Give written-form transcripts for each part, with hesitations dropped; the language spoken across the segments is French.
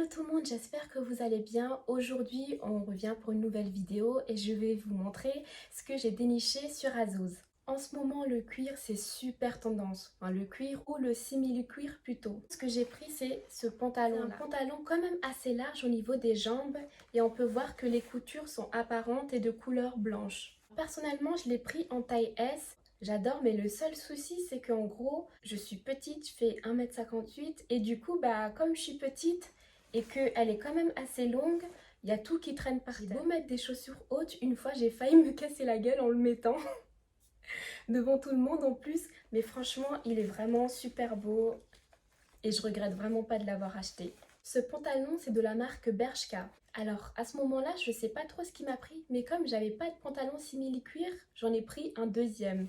Hello tout le monde, j'espère que vous allez bien. Aujourd'hui, on revient pour une nouvelle vidéo et je vais vous montrer ce que j'ai déniché sur Azos. En ce moment, le cuir, c'est super tendance. Enfin, le cuir ou le simili-cuir plutôt. Ce que j'ai pris, c'est ce pantalon-là. Un pantalon quand même assez large au niveau des jambes et on peut voir que les coutures sont apparentes et de couleur blanche. Personnellement, je l'ai pris en taille S. J'adore, mais le seul souci, c'est qu'en gros, je suis petite, je fais 1,58 m et du coup, comme je suis petite, et qu'elle est quand même assez longue, il y a tout qui traîne par terre. J'ai beau mettre des chaussures hautes, une fois j'ai failli me casser la gueule en le mettant devant tout le monde en plus, mais franchement il est vraiment super beau et je regrette vraiment pas de l'avoir acheté. Ce pantalon c'est de la marque Bershka. Alors à ce moment-là je sais pas trop ce qui m'a pris, mais comme j'avais pas de pantalon simili cuir, j'en ai pris un deuxième.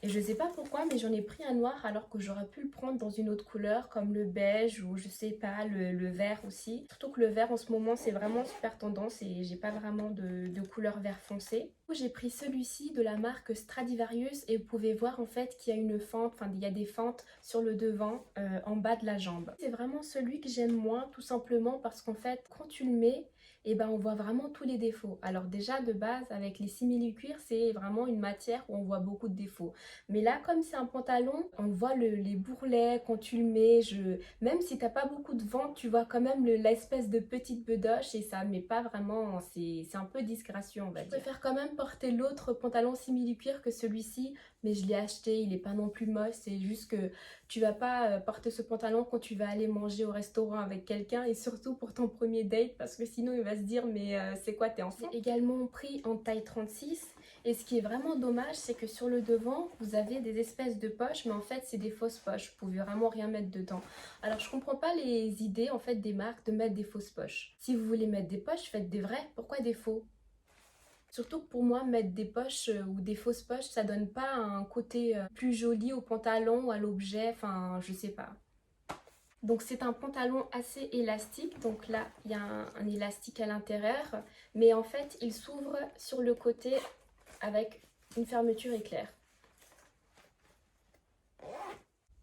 Et je sais pas pourquoi, mais j'en ai pris un noir alors que j'aurais pu le prendre dans une autre couleur comme le beige ou je sais pas, le vert aussi. Surtout que le vert en ce moment c'est vraiment super tendance et j'ai pas vraiment de couleur vert foncé. J'ai pris celui-ci de la marque Stradivarius et vous pouvez voir en fait qu'il y a une fente, enfin il y a des fentes sur le devant en bas de la jambe. C'est vraiment celui que j'aime moins tout simplement parce qu'en fait quand tu le mets, et on voit vraiment tous les défauts. Alors déjà de base avec les simili-cuir c'est vraiment une matière où on voit beaucoup de défauts. Mais là comme c'est un pantalon, on voit les bourrelets quand tu le mets. Même si t'as pas beaucoup de ventre, tu vois quand même l'espèce de petite bedoche et ça met pas vraiment, c'est un peu disgracieux on va dire. Je préfère quand même porter l'autre pantalon simili-cuir que celui-ci, mais je l'ai acheté, il est pas non plus moche, c'est juste que tu vas pas porter ce pantalon quand tu vas aller manger au restaurant avec quelqu'un et surtout pour ton premier date parce que sinon il va se dire mais c'est quoi, t'es enceinte? C'est également pris en taille 36 et ce qui est vraiment dommage c'est que sur le devant vous avez des espèces de poches mais en fait c'est des fausses poches, vous pouvez vraiment rien mettre dedans. Alors je comprends pas les idées en fait des marques de mettre des fausses poches. Si vous voulez mettre des poches, faites des vraies, pourquoi des faux? Surtout que pour moi, mettre des poches ou des fausses poches, ça donne pas un côté plus joli au pantalon ou à l'objet, enfin je sais pas. Donc c'est un pantalon assez élastique, donc là il y a un élastique à l'intérieur, mais en fait il s'ouvre sur le côté avec une fermeture éclair.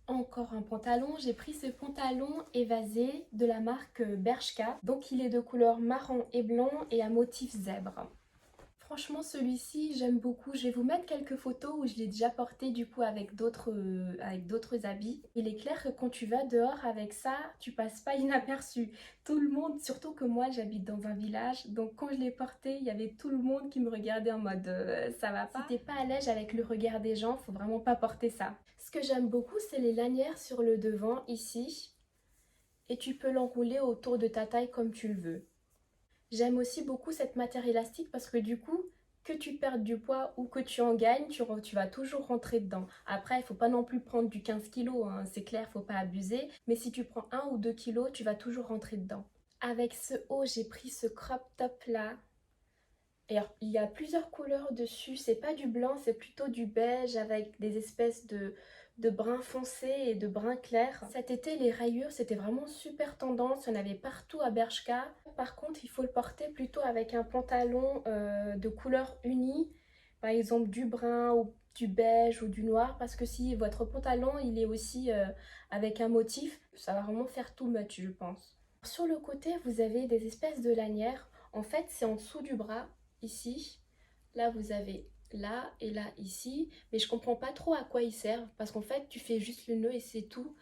Encore un pantalon, j'ai pris ce pantalon évasé de la marque Bershka, donc il est de couleur marron et blanc et à motif zèbre. Franchement celui-ci j'aime beaucoup, je vais vous mettre quelques photos où je l'ai déjà porté du coup avec d'autres habits. Il est clair que quand tu vas dehors avec ça, tu passes pas inaperçu. Tout le monde, surtout que moi j'habite dans un village, donc quand je l'ai porté, il y avait tout le monde qui me regardait en mode ça va pas. Si t'es pas à l'aise avec le regard des gens, faut vraiment pas porter ça. Ce que j'aime beaucoup c'est les lanières sur le devant ici et tu peux l'enrouler autour de ta taille comme tu le veux. J'aime aussi beaucoup cette matière élastique parce que du coup, que tu perdes du poids ou que tu en gagnes, tu vas toujours rentrer dedans. Après, il ne faut pas non plus prendre du 15 kg, hein, c'est clair, il ne faut pas abuser. Mais si tu prends 1 ou 2 kilos, tu vas toujours rentrer dedans. Avec ce haut, j'ai pris ce crop top là. Et alors, il y a plusieurs couleurs dessus, c'est pas du blanc, c'est plutôt du beige avec des espèces de brun foncé et de brun clair. Cet été, les rayures, c'était vraiment super tendance, il y en avait partout à Bershka. Par contre, il faut le porter plutôt avec un pantalon de couleur unie, par exemple du brun ou du beige ou du noir, parce que si votre pantalon, il est aussi avec un motif, ça va vraiment faire too much, je pense. Sur le côté, vous avez des espèces de lanières. En fait, c'est en dessous du bras ici. Là, vous avez là et là ici. Mais je comprends pas trop à quoi ils servent. Parce qu'en fait, tu fais juste le nœud et c'est tout.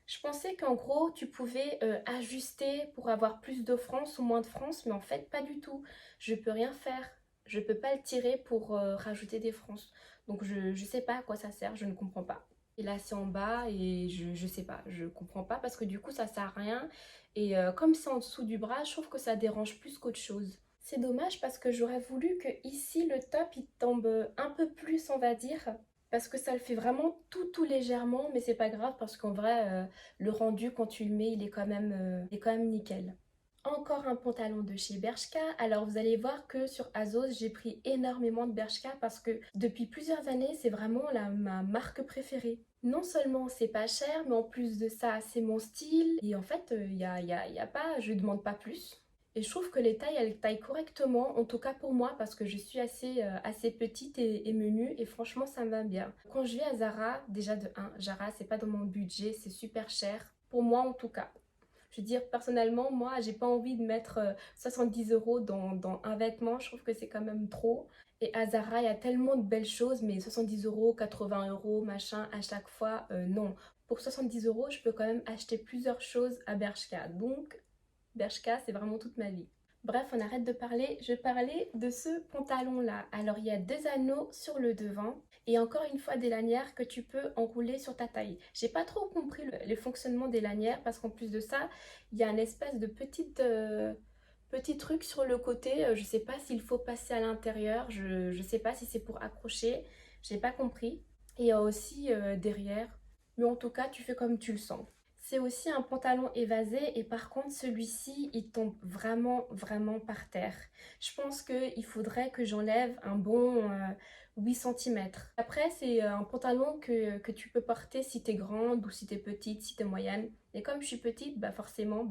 Je pensais qu'en gros, tu pouvais ajuster pour avoir plus de France ou moins de France. Mais en fait, pas du tout. Je peux rien faire. Je peux pas le tirer pour rajouter des France. Donc, je sais pas à quoi ça sert. Je ne comprends pas. Et là, c'est en bas et je sais pas. Je comprends pas parce que du coup, ça sert à rien. Et comme c'est en dessous du bras, je trouve que ça dérange plus qu'autre chose. C'est dommage parce que j'aurais voulu que ici le top il tombe un peu plus on va dire parce que ça le fait vraiment tout légèrement mais c'est pas grave parce qu'en vrai le rendu quand tu le mets il est quand même nickel. Encore un pantalon de chez Bershka. Alors vous allez voir que sur Azos j'ai pris énormément de Bershka parce que depuis plusieurs années c'est vraiment ma marque préférée. Non seulement c'est pas cher mais en plus de ça c'est mon style et en fait y a pas, je demande pas plus. Et je trouve que les tailles, elles taillent correctement, en tout cas pour moi, parce que je suis assez petite et menue, et franchement, ça me va bien. Quand je vais à Zara, déjà de 1, Zara, c'est pas dans mon budget, c'est super cher, pour moi en tout cas. Je veux dire, personnellement, moi, j'ai pas envie de mettre 70 € dans un vêtement. Je trouve que c'est quand même trop. Et à Zara, il y a tellement de belles choses, mais 70 €, 80 €, machin, à chaque fois, non. Pour 70 €, je peux quand même acheter plusieurs choses à Bershka. Donc, Bershka, c'est vraiment toute ma vie. Bref, on arrête de parler. Je parlais de ce pantalon-là. Alors, il y a deux anneaux sur le devant et encore une fois des lanières que tu peux enrouler sur ta taille. J'ai pas trop compris le fonctionnement des lanières parce qu'en plus de ça, il y a un espèce de petit truc sur le côté. Je sais pas s'il faut passer à l'intérieur. Je sais pas si c'est pour accrocher. J'ai pas compris. Et il y a aussi derrière. Mais en tout cas, tu fais comme tu le sens. C'est aussi un pantalon évasé et par contre celui-ci il tombe vraiment par terre. Je pense qu'il faudrait que j'enlève un bon 8 cm. Après c'est un pantalon que tu peux porter si t'es grande ou si t'es petite, si t'es moyenne. Et comme je suis petite, bah forcément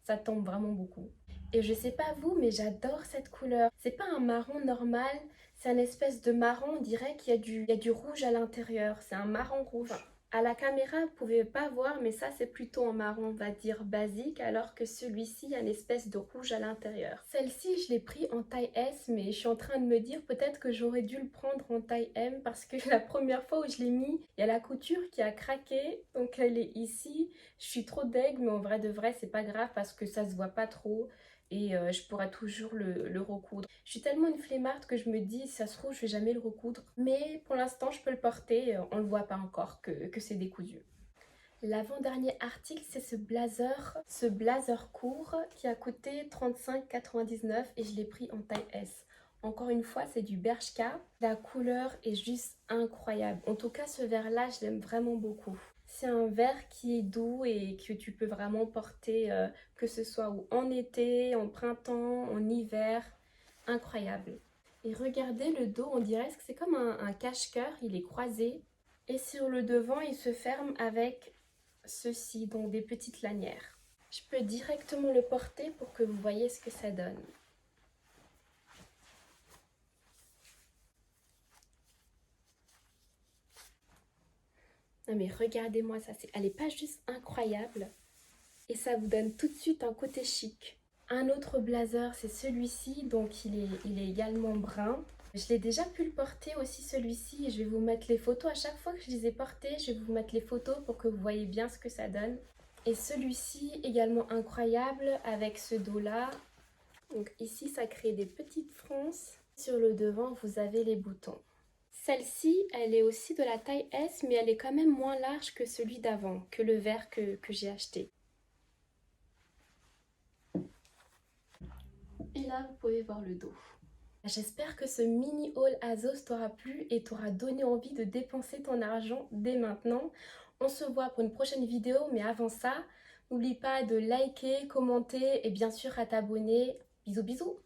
ça tombe vraiment beaucoup. Et je sais pas vous, mais j'adore cette couleur. C'est pas un marron normal, c'est un espèce de marron, on dirait il y a du rouge à l'intérieur. C'est un marron rouge. À la caméra, vous ne pouvez pas voir, mais ça c'est plutôt un marron, on va dire basique, alors que celui-ci a une espèce de rouge à l'intérieur. Celle-ci, je l'ai pris en taille S, mais je suis en train de me dire peut-être que j'aurais dû le prendre en taille M, parce que la première fois où je l'ai mis, il y a la couture qui a craqué, donc elle est ici. Je suis trop deg, mais en vrai de vrai, c'est pas grave, parce que ça se voit pas trop. Et je pourrais toujours le recoudre. Je suis tellement une flemmarde que je me dis, si ça se trouve, je vais jamais le recoudre. Mais pour l'instant, je peux le porter, on le voit pas encore que c'est décousu. L'avant-dernier article, c'est ce blazer court qui a coûté 35,99 € et je l'ai pris en taille S. Encore une fois, c'est du Bershka. La couleur est juste incroyable. En tout cas, ce vert-là, je l'aime vraiment beaucoup. C'est un vert qui est doux et que tu peux vraiment porter, que ce soit en été, en printemps, en hiver. Incroyable. Et regardez le dos, on dirait que c'est comme un cache-cœur, il est croisé. Et sur le devant, il se ferme avec ceci, donc des petites lanières. Je peux directement le porter pour que vous voyez ce que ça donne. Non mais regardez-moi ça, elle n'est pas juste incroyable. Et ça vous donne tout de suite un côté chic. Un autre blazer, c'est celui-ci, donc il est également brun. Je l'ai déjà pu le porter aussi celui-ci et je vais vous mettre les photos. À chaque fois que je les ai portés, je vais vous mettre les photos pour que vous voyez bien ce que ça donne. Et celui-ci également incroyable avec ce dos-là. Donc ici, ça crée des petites fronces. Sur le devant, vous avez les boutons. Celle-ci, elle est aussi de la taille S, mais elle est quand même moins large que celui d'avant, que le vert que j'ai acheté. Et là, vous pouvez voir le dos. J'espère que ce mini haul Azos t'aura plu et t'aura donné envie de dépenser ton argent dès maintenant. On se voit pour une prochaine vidéo, mais avant ça, n'oublie pas de liker, commenter et bien sûr à t'abonner. Bisous bisous!